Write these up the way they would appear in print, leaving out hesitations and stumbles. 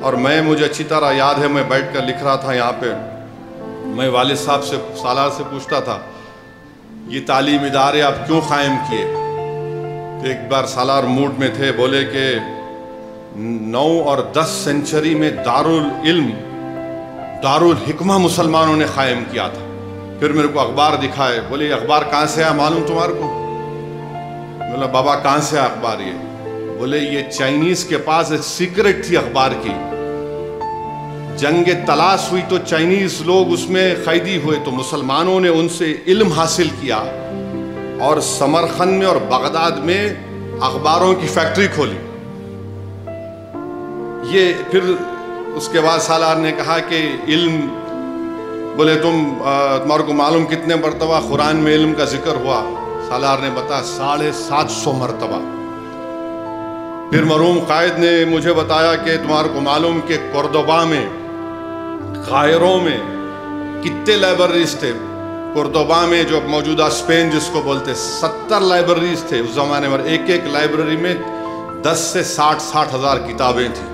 اور مجھے اچھی طرح یاد ہے میں بیٹھ کر لکھ رہا تھا یہاں پہ. میں والد صاحب سے سالار سے پوچھتا تھا یہ تعلیم ادارے آپ کیوں قائم کیے؟ تو ایک بار سالار موڈ میں تھے, بولے کہ 9 اور 10 سینچری میں دارالعلم دارالحکمہ مسلمانوں نے قائم کیا تھا. پھر میرے کو اخبار دکھائے, بولے یہ اخبار کہاں سے آیا معلوم تمہارے کو؟ بولا بابا کہاں سے آیا اخبار یہ؟ بولے یہ چائنیز کے پاس ایک سیکرٹ تھی اخبار کی, جنگ تلاش ہوئی تو چائنیز لوگ اس میں قیدی ہوئے تو مسلمانوں نے ان سے علم حاصل کیا اور سمرقند میں اور بغداد میں اخباروں کی فیکٹری کھولی. یہ پھر اس کے بعد سالار نے کہا کہ علم, بولے تمہارے کو معلوم کتنے مرتبہ قرآن میں علم کا ذکر ہوا؟ سالار نے بتایا 750 مرتبہ. پھر مرحوم قائد نے مجھے بتایا کہ تمہارے کو معلوم کہ کورڈوبا میں, قاہروں میں کتنے لائبریریز تھے؟ کورڈوبا میں جو موجودہ اسپین جس کو بولتے 70 لائبریریز تھے اس زمانے میں. ایک لائبریری میں 10 سے 60 ہزار کتابیں تھیں.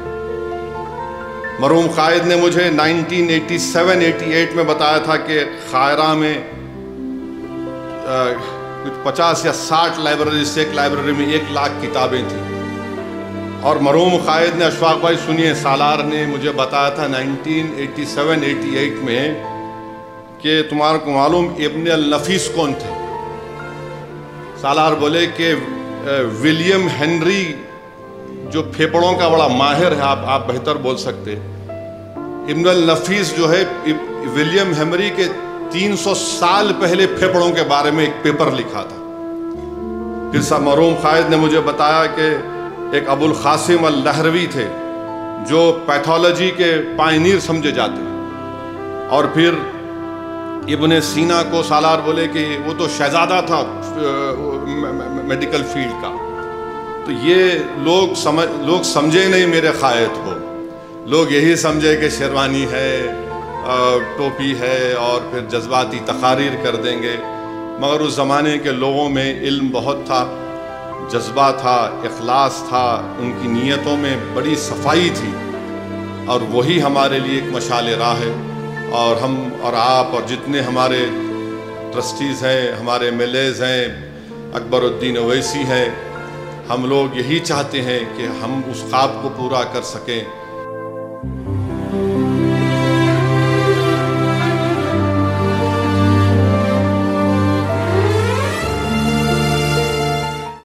مرحوم قائد نے مجھے 1987-88 میں بتایا تھا کہ قاہرہ میں 50 یا 60 لائبریریز سے ایک لائبریری میں 1 لاکھ کتابیں تھیں. اور مرحوم قائد نے, اشفاق بھائی سنیے, سالار نے مجھے بتایا تھا 1987-88 میں کہ تمہارے کو معلوم ابن النفیس کون تھے؟ سالار بولے کہ ولیم ہنری, جو پھیپڑوں کا بڑا ماہر ہے, آپ بہتر بول سکتے. ابن النفیس جو ہے ولیم ہنری کے 300 سال پہلے پھیپڑوں کے بارے میں ایک پیپر لکھا تھا. پھر مرحوم قائد نے مجھے بتایا کہ ایک ابو القاسم اللہروی تھے جو پیتھولوجی کے پائنیر سمجھے جاتے ہیں. اور پھر ابن سینا کو سالار بولے کہ وہ تو شہزادہ تھا میڈیکل فیلڈ کا. تو یہ لوگ سمجھے نہیں میرے قائد کو, لوگ یہی سمجھے کہ شیروانی ہے, ٹوپی ہے اور پھر جذباتی تقاریر کر دیں گے. مگر اس زمانے کے لوگوں میں علم بہت تھا, جذبہ تھا, اخلاص تھا, ان کی نیتوں میں بڑی صفائی تھی, اور وہی ہمارے لیے ایک مشعل راہ ہے. اور ہم اور آپ اور جتنے ہمارے ٹرسٹیز ہیں, ہمارے ایم ایل ایز ہیں, اکبر الدین اویسی ہیں, ہم لوگ یہی چاہتے ہیں کہ ہم اس خواب کو پورا کر سکیں